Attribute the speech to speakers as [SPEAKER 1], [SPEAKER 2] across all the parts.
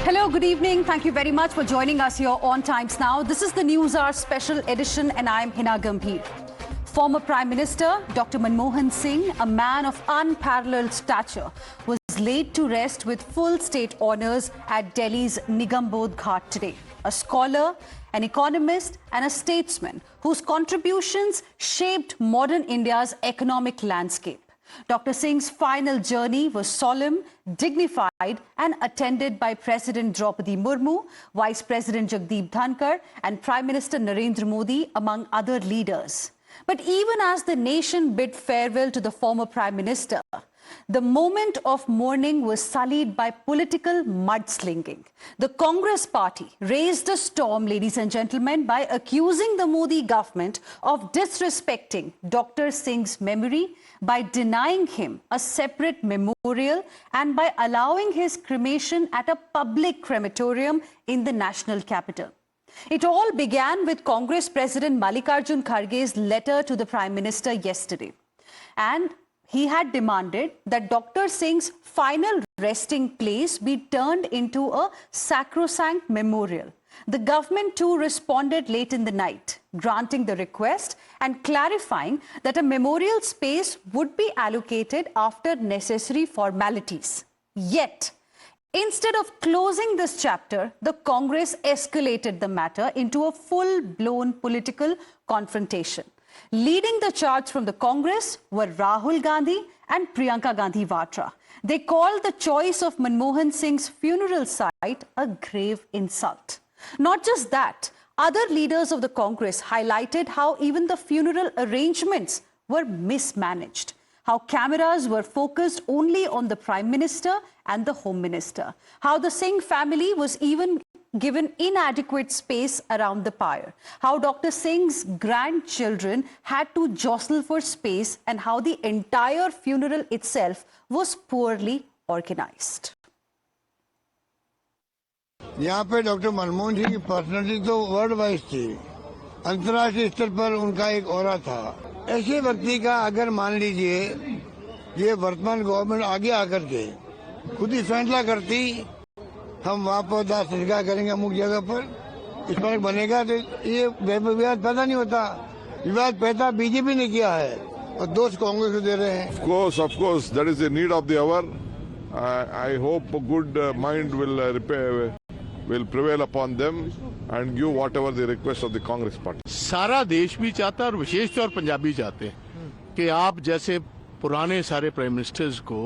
[SPEAKER 1] Hello, good evening. Thank you very much for joining us here on Times Now. This is the NewsHour special edition and I'm Heena Gambhir. Former Prime Minister Dr. Manmohan Singh, a man of unparalleled stature, was laid to rest with full state honours at Delhi's Nigambodh Ghat today. A scholar, an economist and a statesman whose contributions shaped modern India's economic landscape. Dr. Singh's final journey was solemn, dignified and attended by President Draupadi Murmu, Vice President Jagdeep Dhankar and Prime Minister Narendra Modi, among other leaders. But even as the nation bid farewell to the former Prime Minister, the moment of mourning was sullied by political mudslinging. The Congress party raised a storm, ladies and gentlemen, by accusing the Modi government of disrespecting Dr. Singh's memory, by denying him a separate memorial and by allowing his cremation at a public crematorium in the national capital. It all began with Congress President Mallikarjun Kharge's letter to the Prime Minister yesterday. And he had demanded that Dr. Singh's final resting place be turned into a sacrosanct memorial. The government too responded late in the night, granting the request and clarifying that a memorial space would be allocated after necessary formalities. Yet, instead of closing this chapter, the Congress escalated the matter into a full-blown political confrontation. Leading the charge from the Congress were Rahul Gandhi and Priyanka Gandhi Vatra. They called the choice of Manmohan Singh's funeral site a grave insult. Not just that, other leaders of the Congress highlighted how even the funeral arrangements were mismanaged, how cameras were focused only on the Prime Minister and the Home Minister, how the Singh family was even given inadequate space around the pyre, how Dr. Singh's grandchildren had to jostle for space, and how the entire funeral itself was poorly organized.
[SPEAKER 2] यहाँ पे doctor Manmohan Singh की personality तो world wise थी, अंतर्राष्ट्रीय स्तर पर उनका एक ऑरा था। ऐसे व्यक्ति का अगर मान लीजिए ये वर्तमान गवर्नमेंट आगे आकर के खुद ही फैसला करती, हम वहाँ पर दाह संस्कार करेंगे अमुक जगह पर, स्मारक बनेगा, तो ये विवाद पैदा नहीं होता। विवाद पैदा बीजेपी ने किया है और दोष कांग्रेस को दे रहे हैं।
[SPEAKER 3] Of course, that is the need of the hour. I hope a good mind will prevail upon them and give whatever the request of the Congress party.
[SPEAKER 4] सारा देश भी चाहता है और विशेष तौर पंजाब भी चाहते हैं कि आप जैसे पुराने सारे प्राइम मिनिस्टर्स को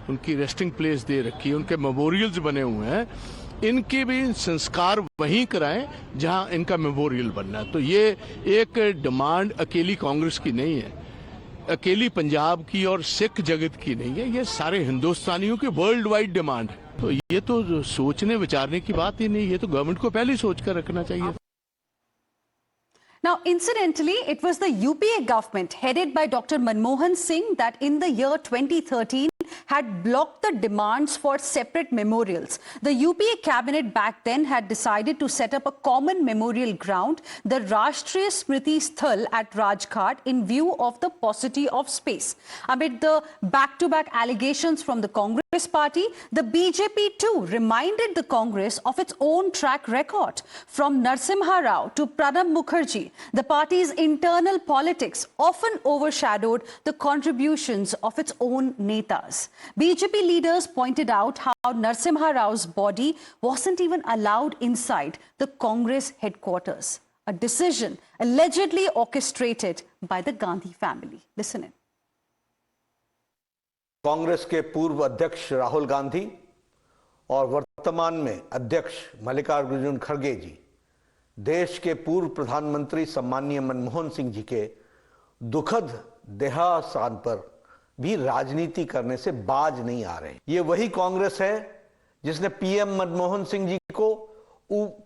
[SPEAKER 4] उनकी रेस्टिंग प्लेस दे रखी है, उनके मेमोरियल्स बने हुए हैं, इनके भी संस्कार वहीं कराएं जहां इनका मेमोरियल बनना है। तो ये एक डिमांड अकेली कांग्रेस की नहीं है, अकेली पंजाब की और सिख जगत की नहीं है, ये सारे हिंदुस्तानियों की वर्ल्ड वाइड डिमांड है। तो ये तो सोचने विचारने की बात ही नहीं, ये तो गवर्नमेंट को पहले ही सोच कर रखना चाहिए।
[SPEAKER 1] Now, incidentally, it was the UPA government headed by Dr. Manmohan Singh that in the year 2013 had blocked the demands for separate memorials. The UPA cabinet back then had decided to set up a common memorial ground, the Rashtriya Smriti Sthal at Rajghat, in view of the paucity of space. Amid the back-to-back allegations from the Congress party, the BJP too reminded the Congress of its own track record. From Narasimha Rao to Pranab Mukherjee, the party's internal politics often overshadowed the contributions of its own netas. BJP leaders pointed out how Narasimha Rao's body wasn't even allowed inside the Congress headquarters, a decision allegedly orchestrated by the Gandhi family. Listen in.
[SPEAKER 5] Congress के पूर्व अध्यक्ष राहुल गांधी और वर्तमान में अध्यक्ष मल्लिकार्जुन खड़गे जी, देश के पूर्व प्रधानमंत्री सम्माननीय मनमोहन सिंह जी के दुखद देहावसान पर भी राजनीति करने से बाज नहीं आ रहे। ये वही कांग्रेस है जिसने पीएम मनमोहन सिंह जी को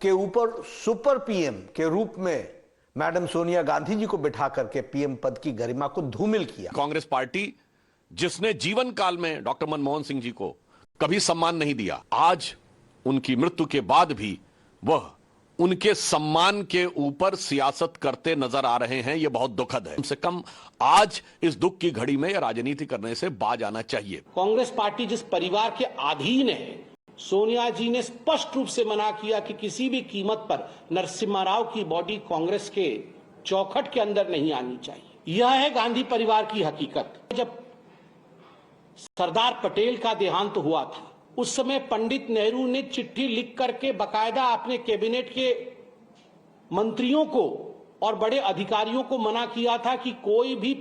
[SPEAKER 5] के ऊपर सुपर पीएम के रूप में मैडम सोनिया गांधी जी को बिठा करके पीएम पद की गरिमा को धूमिल किया।
[SPEAKER 6] कांग्रेस पार्टी जिसने जीवन काल में डॉक्टर मनमोहन सिंह जी को कभी सम्मान नहीं दिया, आज उनकी मृत्यु के बाद भी वह उनके सम्मान के ऊपर सियासत करते नजर आ रहे हैं। यह बहुत दुखद है। कम से कम आज इस दुख की घड़ी में राजनीति करने से बाज आना चाहिए।
[SPEAKER 7] कांग्रेस पार्टी जिस परिवार के अधीन है, सोनिया जी ने स्पष्ट रूप से मना किया कि किसी भी कीमत पर नरसिम्हा राव की बॉडी कांग्रेस के चौखट के अंदर नहीं आनी चाहिए। यह है गांधी परिवार की हकीकत। जब सरदार पटेल का देहांत हुआ था, उस समय पंडित नेहरू ने चिट्ठी लिख करके बकायदा अपने कैबिनेट के मंत्रियों को और बड़े अधिकारियों को मना किया था कि कोई भी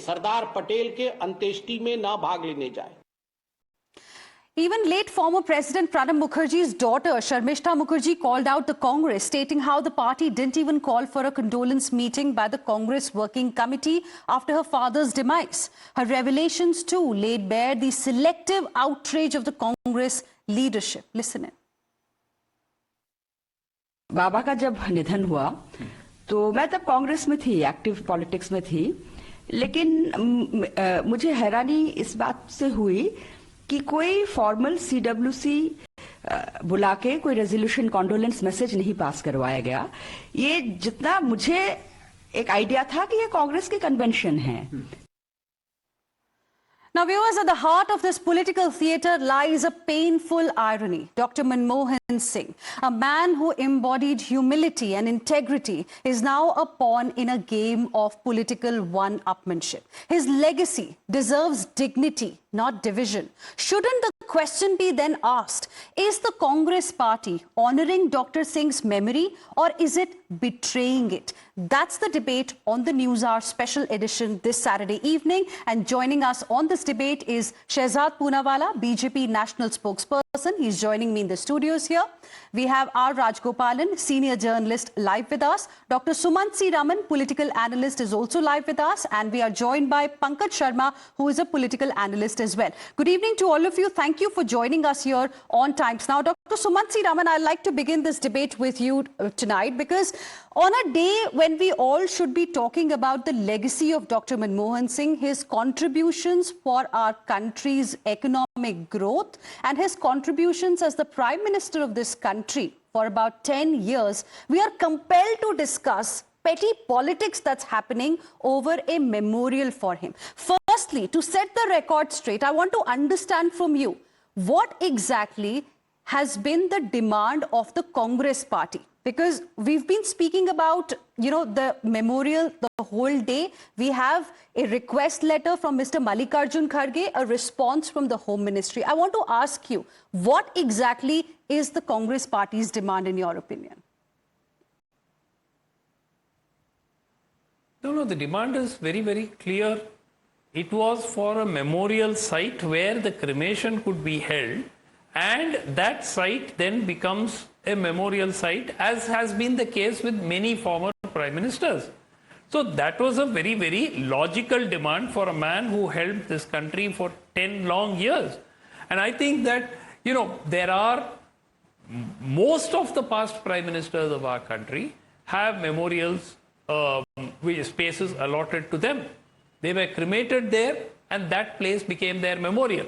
[SPEAKER 7] सरदार पटेल के अंत्येष्टि में ना भाग लेने जाए।
[SPEAKER 1] Even late former President Pranab Mukherjee's daughter, Sharmishta Mukherjee, called out the Congress, stating how the party didn't even call for a condolence meeting by the Congress Working Committee after her father's demise. Her revelations, too, laid bare the selective outrage of the Congress leadership. Listen in.
[SPEAKER 8] बाबा का जब निधन हुआ तो मैं तब कांग्रेस में थी, active politics में थी, लेकिन मुझे हैरानी इस बात से हुई कि कोई फॉर्मल सीडब्ल्यूसी बुला के कोई रेजोल्यूशन कॉन्डोलेंस मैसेज नहीं पास करवाया गया। ये जितना मुझे एक आइडिया था कि ये कांग्रेस की कन्वेंशन है।
[SPEAKER 1] Now, viewers, at the heart of this political theatre lies a painful irony. Dr. Manmohan Singh, a man who embodied humility and integrity, is now a pawn in a game of political one-upmanship. His legacy deserves dignity, not division. Shouldn't the question be then asked, is the Congress party honouring Dr. Singh's memory or is it betraying it? That's the debate on the NewsHour special edition this Saturday evening. And joining us on this debate is Shehzad Poonawala, BJP national spokesperson. He's joining me in the studios here. We have R. Rajgopalan, senior journalist, live with us. Dr. Sumant C. Raman, political analyst, is also live with us. And we are joined by Pankaj Sharma, who is a political analyst as well. Good evening to all of you. Thank you for joining us here on Times Now. Dr. Sumant C. Raman, I'd like to begin this debate with you tonight because on a day when we all should be talking about the legacy of Dr. Manmohan Singh, his contributions for our country's economic growth and his contributions as the Prime Minister of this country for about 10 years, we are compelled to discuss petty politics that's happening over a memorial for him. Firstly, to set the record straight, I want to understand from you what exactly has been the demand of the Congress party. Because we've been speaking about, the memorial the whole day. We have a request letter from Mr. Mallikarjun Kharge, a response from the Home Ministry. I want to ask you, what exactly is the Congress party's demand in your opinion?
[SPEAKER 9] No, the demand is very, very clear. It was for a memorial site where the cremation could be held, and that site then becomes a memorial site, as has been the case with many former prime ministers. So that was a very, very logical demand for a man who held this country for 10 long years. And I think that, there are most of the past prime ministers of our country have memorials, with spaces allotted to them. They were cremated there and that place became their memorial.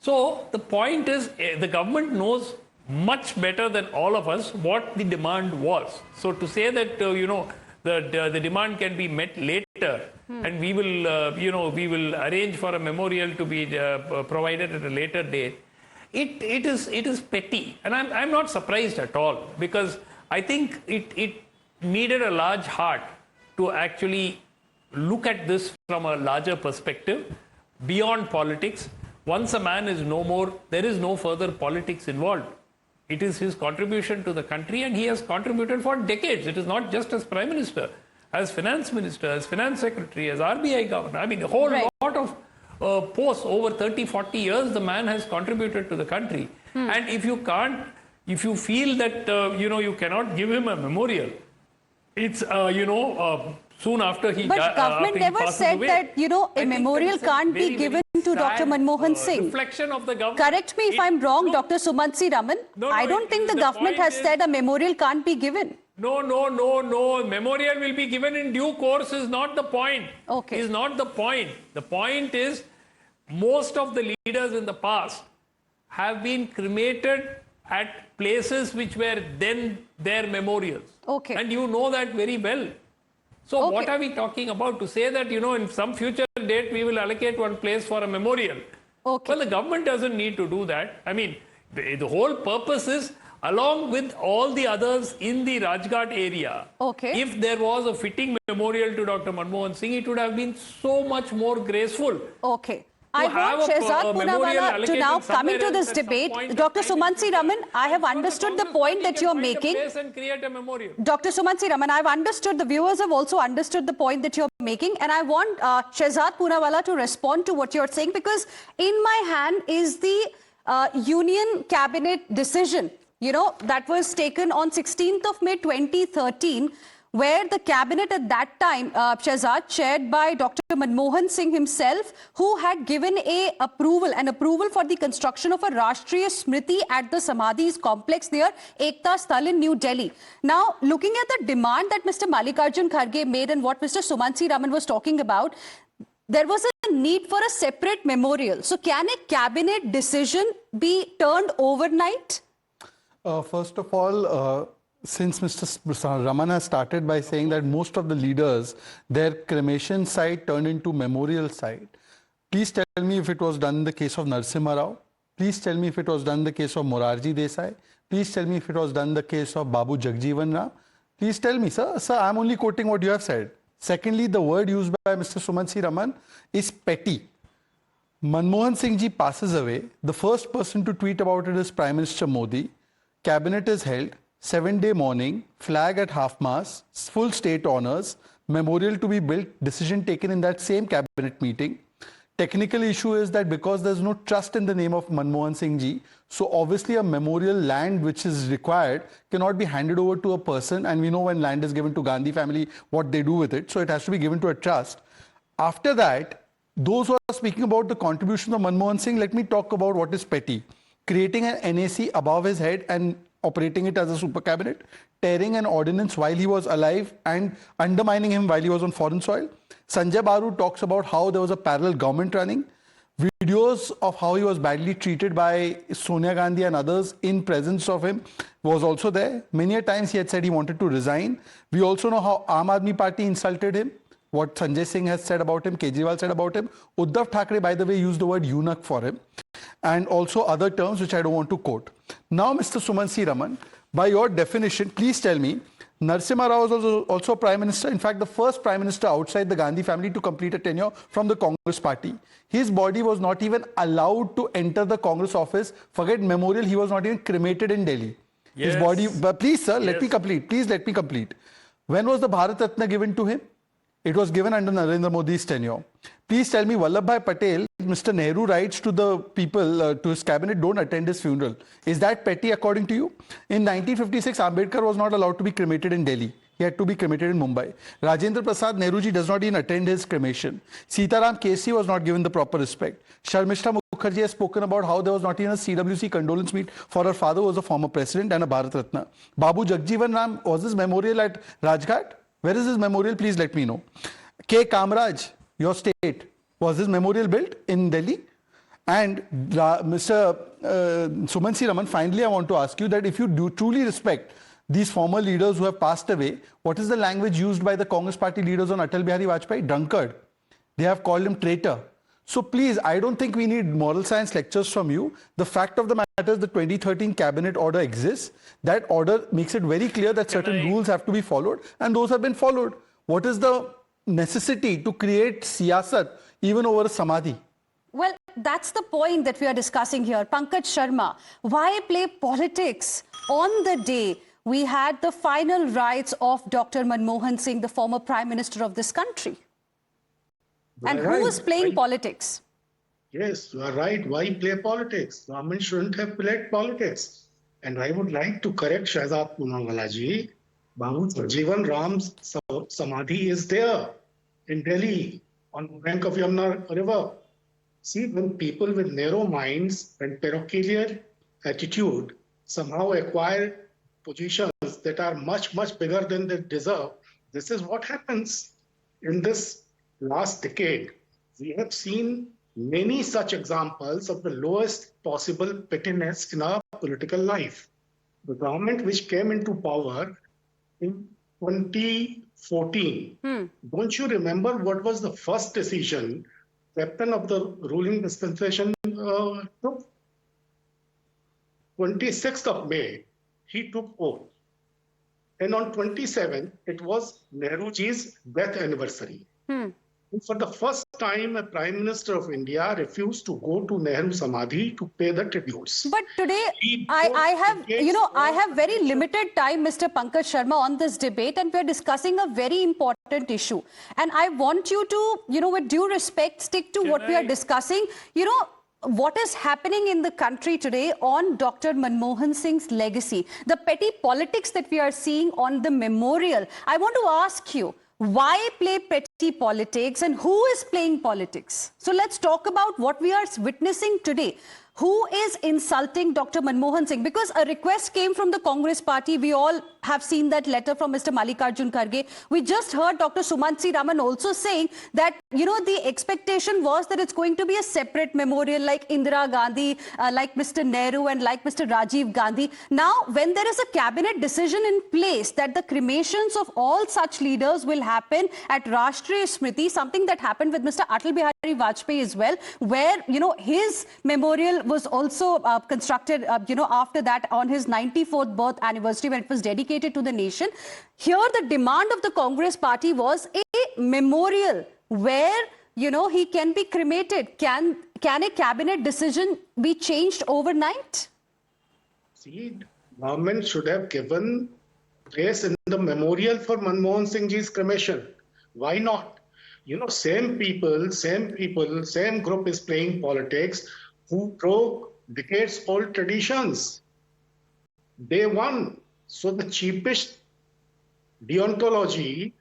[SPEAKER 9] So the point is, the government knows much better than all of us what the demand was. So to say that, the demand can be met later and we will arrange for a memorial to be provided at a later date, it is petty. And I'm not surprised at all, because I think it needed a large heart to actually look at this from a larger perspective, beyond politics. Once a man is no more, there is no further politics involved. It is his contribution to the country, and he has contributed for decades. It is not just as Prime Minister, as Finance Minister, as Finance Secretary, as RBI Governor. I mean, a whole lot of posts over 30, 40 years, the man has contributed to the country. And if you feel that, you cannot give him a memorial, it's, soon after he
[SPEAKER 1] But government never said
[SPEAKER 9] away,
[SPEAKER 1] that, a memorial can't be given to Dr. Manmohan Singh.
[SPEAKER 9] Reflection of the government.
[SPEAKER 1] Correct me if I'm wrong, Dr. Sumant C. Raman. I don't think the government has said a memorial can't be given.
[SPEAKER 9] No. Memorial will be given in due course is not the point.
[SPEAKER 1] Okay.
[SPEAKER 9] Is not the point. The point is, most of the leaders in the past have been cremated at places which were then their memorials.
[SPEAKER 1] Okay.
[SPEAKER 9] And you know that very well. So what are we talking about? To say that, in some future date we will allocate one place for a memorial.
[SPEAKER 1] Okay.
[SPEAKER 9] Well, the government doesn't need to do that. I mean, The whole purpose is, along with all the others in the Rajghat area, if there was a fitting memorial to Dr. Manmohan Singh, it would have been so much more graceful.
[SPEAKER 1] I want Shehzad Poonawala to now come into this debate. Dr. Sumansi Raman, I have understood the point that you're making. Dr. Sumansi Raman, I've understood, the viewers have also understood the point that you're making, and I want Shehzad Poonawala to respond to what you're saying, because in my hand is the Union Cabinet decision, that was taken on 16th of May 2013, where the cabinet at that time, Shehzad, chaired by Dr. Manmohan Singh himself, who had given an approval for the construction of a Rashtriya Smriti at the Samadhis complex near Ekta Sthal in New Delhi. Now, looking at the demand that Mr. Mallikarjun Kharge made and what Mr. Sumansi Raman was talking about, there was a need for a separate memorial. So can a cabinet decision be turned overnight?
[SPEAKER 10] First of all, since Mr. Raman has started by saying that most of the leaders, their cremation site turned into memorial site, please tell me if it was done in the case of Narasimha Rao. Please tell me if it was done in the case of Morarji Desai. Please tell me if it was done in the case of Babu Jagjeevan Ram. Please tell me, sir. Sir, I'm only quoting what you have said. Secondly, the word used by Mr. Sumansi Raman is petty. Manmohan Singh ji passes away. The first person to tweet about it is Prime Minister Modi. Cabinet is held. 7-day mourning, flag at half-mast, full state honours, memorial to be built, decision taken in that same cabinet meeting. Technical issue is that because there's no trust in the name of Manmohan Singh ji, so obviously a memorial land which is required cannot be handed over to a person, and we know when land is given to Gandhi family, what they do with it, so it has to be given to a trust. After that, those who are speaking about the contribution of Manmohan Singh, let me talk about what is petty. Creating an NAC above his head and operating it as a super cabinet, tearing an ordinance while he was alive and undermining him while he was on foreign soil. Sanjay Baru talks about how there was a parallel government running. Videos of how he was badly treated by Sonia Gandhi and others in presence of him was also there. Many a times he had said he wanted to resign. We also know how Aam Aadmi Party insulted him. What Sanjay Singh has said about him, Kejriwal said about him. Uddhav Thackeray, by the way, used the word eunuch for him. And also other terms which I don't want to quote. Now, Mr. Sumansi Raman, by your definition, please tell me, Narasimha Rao was also Prime Minister. In fact, the first Prime Minister outside the Gandhi family to complete a tenure from the Congress party. His body was not even allowed to enter the Congress office. Forget memorial, he was not even cremated in Delhi. His body, but please sir, let me complete. Please let me complete. When was the Bharat Ratna given to him? It was given under Narendra Modi's tenure. Please tell me, Vallabhbhai Patel, Mr. Nehru writes to the people, to his cabinet, don't attend his funeral. Is that petty according to you? In 1956, Ambedkar was not allowed to be cremated in Delhi. He had to be cremated in Mumbai. Rajendra Prasad Nehruji does not even attend his cremation. Sitaram Kesi was not given the proper respect. Sharmishta Mukherjee has spoken about how there was not even a CWC condolence meet for her father who was a former president and a Bharat Ratna. Babu Jagjeevan Ram, was his memorial at Rajghat? Where is his memorial? Please let me know. K. Kamraj, your state, was his memorial built in Delhi? And Mr. Sumansi Raman, finally I want to ask you that if you do truly respect these former leaders who have passed away, what is the language used by the Congress party leaders on Atal Bihari Vajpayee? Drunkard. They have called him traitor. So please, I don't think we need moral science lectures from you. The fact of the matter is the 2013 cabinet order exists. That order makes it very clear that certain rules have to be followed, and those have been followed. What is the necessity to create siyasat even over a samadhi?
[SPEAKER 1] Well, that's the point that we are discussing here. Pankaj Sharma, why play politics on the day we had the final rites of Dr. Manmohan Singh, the former Prime Minister of this country? And who is playing politics?
[SPEAKER 7] Yes, you are right. Why play politics? Government shouldn't have played politics. And I would like to correct Shehzad Poonawala ji. Babu Jagjeevan Ram's Samadhi is there in Delhi on the bank of Yamuna River. See, when people with narrow minds and parochial attitude somehow acquire positions that are much, much bigger than they deserve, this is what happens. In this last decade, we have seen many such examples of the lowest possible pettiness in our political life. The government which came into power in 2014, don't you remember what was the first decision captain of the ruling dispensation took? 26th of May, he took oath. And on 27th, it was Nehruji's death anniversary. And for the first time, a Prime Minister of India refused to go to Nehru Samadhi to pay the tributes.
[SPEAKER 1] But today, I have very limited time, Mr. Pankaj Sharma, on this debate, and we're discussing a very important issue. And I want you to, with due respect, stick to what we are discussing. What is happening in the country today on Dr. Manmohan Singh's legacy, the petty politics that we are seeing on the memorial. I want to ask you, why play petty politics and who is playing politics? So let's talk about what we are witnessing today. Who is insulting Dr. Manmohan Singh? Because a request came from the Congress party. We all have seen that letter from Mr. Mallikarjun Kharge. We just heard Dr. Sumansi Raman also saying that, the expectation was that it's going to be a separate memorial like Indira Gandhi, like Mr. Nehru and like Mr. Rajiv Gandhi. Now, when there is a cabinet decision in place that the cremations of all such leaders will happen at Rashtriya Smriti, something that happened with Mr. Atal Bihari Vajpayee as well, where, his memorial was also constructed, after that on his 94th birth anniversary when it was dedicated to the nation. Here, the demand of the Congress party was a memorial where, he can be cremated. Can a cabinet decision be changed overnight?
[SPEAKER 7] See, government should have given place in the memorial for Manmohan Singh ji's cremation. Why not? Same people, same group is playing politics who broke decades-old traditions. They won. So the cheapest deontology,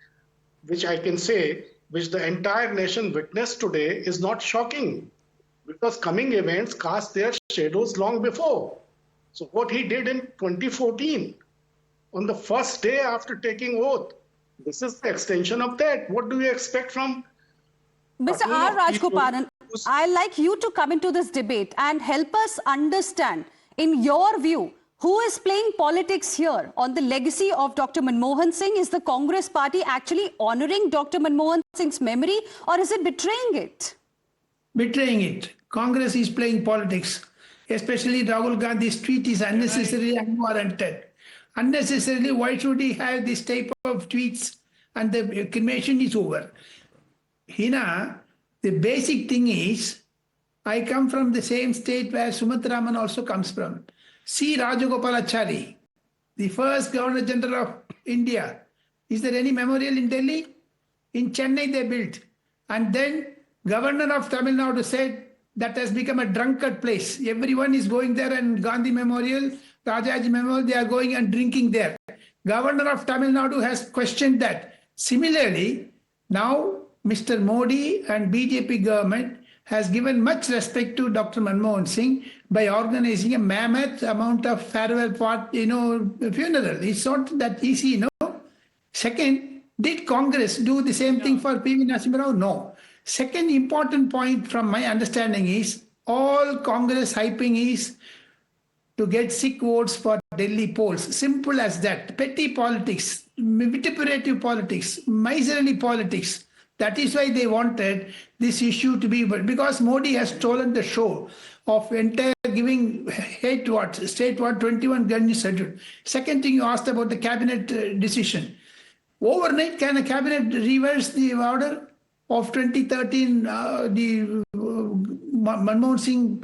[SPEAKER 7] which I can say, which the entire nation witnessed today, is not shocking, because coming events cast their shadows long before. So what he did in 2014, on the first day after taking oath, this is the extension of that. What do you expect from
[SPEAKER 1] Mr. R. Rajgopalan? I'd like you to come into this debate and help us understand, in your view, who is playing politics here on the legacy of Dr. Manmohan Singh? Is the Congress party actually honoring Dr. Manmohan Singh's memory, or is it betraying it?
[SPEAKER 11] Betraying it. Congress is playing politics. Especially Rahul Gandhi's tweet is unnecessarily unwarranted. Unnecessarily, why should he have this type of tweets and the cremation is over? Heena, the basic thing is, I come from the same state where Sumatra Raman also comes from. C. Rajagopalachari, the first Governor General of India. Is there any memorial in Delhi? In Chennai they built. And then Governor of Tamil Nadu said that has become a drunkard place. Everyone is going there, and Gandhi Memorial, Rajaji Memorial, they are going and drinking there. Governor of Tamil Nadu has questioned that. Similarly, now Mr. Modi and BJP government has given much respect to Dr. Manmohan Singh by organizing a mammoth amount of farewell funeral. It's not that easy, Second, did Congress do the same thing for P.V. Narasimha Rao? No. Second important point from my understanding is, all Congress hyping is to get sick votes for Delhi polls. Simple as that. Petty politics, vituperative politics, miserly politics. That is why they wanted this issue to be, because Modi has stolen the show of entire giving hate what, state what, 21 gun statute. Second thing you asked about the cabinet decision. Overnight, can a cabinet reverse the order of 2013, Manmohan Singh?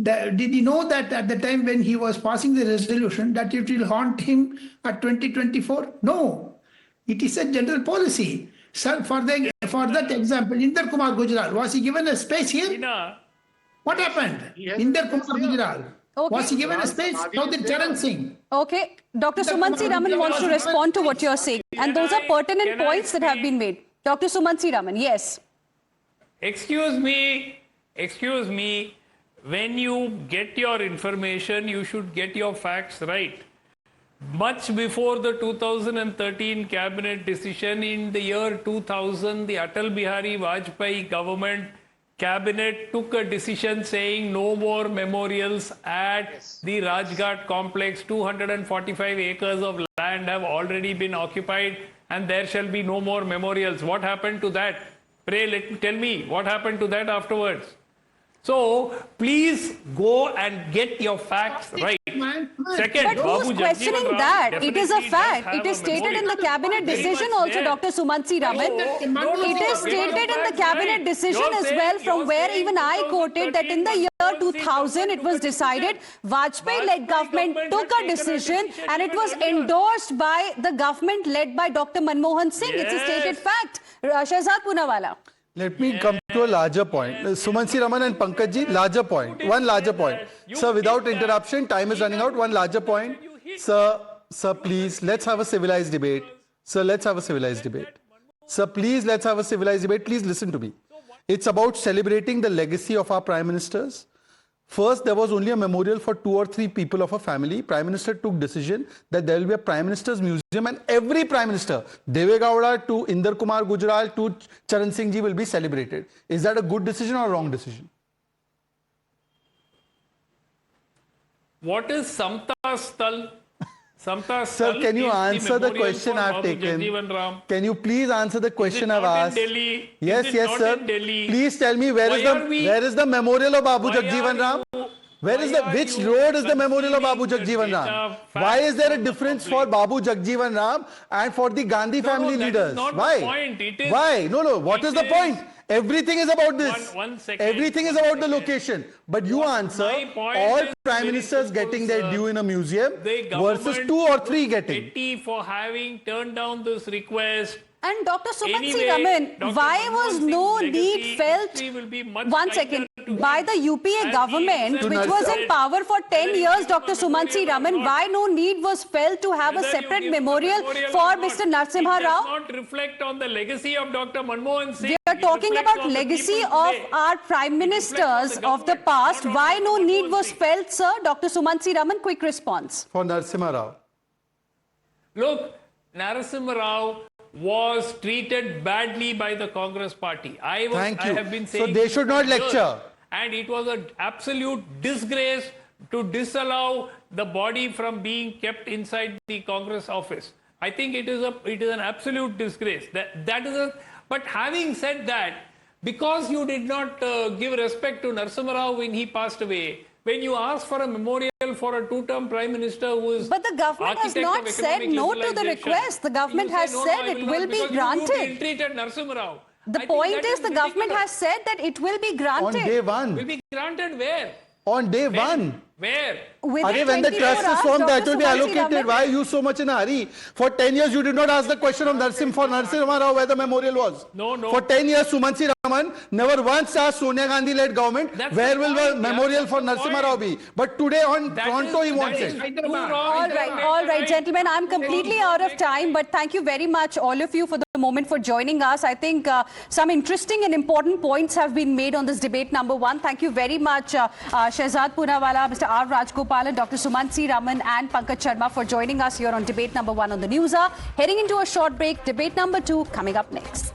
[SPEAKER 11] Did he know that at the time when he was passing the resolution that it will haunt him at 2024? No. It is a general policy. Sir, for that example, Inder Kumar Gujral, was he given a space here? What happened? Inder Kumar Gujral. Okay. Was he given a space? How did Charan Singh?
[SPEAKER 1] Okay. Dr. Sumansi Raman wants to respond to what you're saying. And those are pertinent points that have been made. Dr. Sumansi Raman, yes.
[SPEAKER 9] Excuse me. When you get your information, you should get your facts right. Much before the 2013 cabinet decision, in the year 2000, the Atal Bihari Vajpayee government cabinet took a decision saying no more memorials at the Rajghat complex. 245 acres of land have already been occupied and there shall be no more memorials. What happened to that? Tell me, what happened to that afterwards? So, please go and get your facts right. Second,
[SPEAKER 1] But who's questioning that? It is a fact. It is stated in the cabinet decision also, Dr. Sumansi Raman. It is stated in the cabinet decision as well, from where even I quoted that in the year 2000 it was decided, Vajpayee-led government took a decision and it was endorsed by the government led by Dr. Manmohan Singh. It's a stated fact. Shehzad Poonawala.
[SPEAKER 10] Let me come to a larger point. Sumansi Raman and Pankaj ji, larger point. One larger point. Sir, without interruption, time is running out. One larger point. Sir, please, let's have a civilized debate. Sir, let's have a civilized debate. Sir, please, let's have a civilized debate. Please listen to me. It's about celebrating the legacy of our prime ministers. First, there was only a memorial for 2 or 3 people of a family. Prime Minister took decision that there will be a Prime Minister's Museum and every Prime Minister, Deve Gowda to Inder Kumar Gujral to Charan Singh ji will be celebrated. Is that a good decision or a wrong decision?
[SPEAKER 9] What is Samta Sthal?
[SPEAKER 10] Sir, can you answer the question I have taken? Can you please answer the question I've asked? Yes, sir. Please tell me where is the memorial of Babu Jagjeevan Ram? Which road is the memorial of Babu Jagjeevan Ram? Why is there a difference for Babu Jagjeevan Ram and for the Gandhi family leaders? Why? No. What is the point? Everything is about this. Everything is about the location. But you answer all prime ministers getting their due in a museum versus 2 or 3 getting.
[SPEAKER 9] For having turned down this request.
[SPEAKER 1] And Dr. Sumansi Raman, why was no need felt, one second, by the UPA government, which was in power for 10 years, Dr. Sumansi Raman, why no need was felt to have a separate memorial for Mr. Narasimha Rao?
[SPEAKER 9] Does not reflect on the legacy of Dr. Manmohan Singh.
[SPEAKER 1] We are talking about legacy of our prime ministers of the past. Why no need was felt, sir? Dr. Sumansi Raman, quick response.
[SPEAKER 10] For Narasimha Rao.
[SPEAKER 9] Look, Narasimha Rao was treated badly by the Congress party. I have been saying
[SPEAKER 10] so they should not lecture.
[SPEAKER 9] And it was an absolute disgrace to disallow the body from being kept inside the Congress office. I think it is an absolute disgrace. But having said that, because you did not give respect to Narasimha Rao when he passed away, when you ask for a memorial for a 2-term prime minister who is...
[SPEAKER 1] But the government has not said no to the request. The government has said it will be granted. The point is the government has said that it will be granted.
[SPEAKER 10] On day 1.
[SPEAKER 9] Will be granted where?
[SPEAKER 10] On day 1.
[SPEAKER 9] Where?
[SPEAKER 10] When the trust is formed, that will be allocated. Why are you so much in a hurry? For 10 years, you did not ask the question of Narasimha Rao where the memorial was.
[SPEAKER 9] No.
[SPEAKER 10] For 10 years, Sumansi Raman never once asked Sonia Gandhi-led government where will the memorial for Narasimha Rao be. But today on Toronto, he wants it.
[SPEAKER 1] All right, gentlemen, I'm completely out of time, but thank you very much, all of you, for the moment for joining us. I think some interesting and important points have been made on this debate number 1. Thank you very much, Shehzad Poonawala, Mr. R. Rajgopalan, Dr. Sumansi Raman and Pankaj Sharma for joining us here on debate number 1 on the NewsHour. Heading into a short break, debate number 2 coming up next.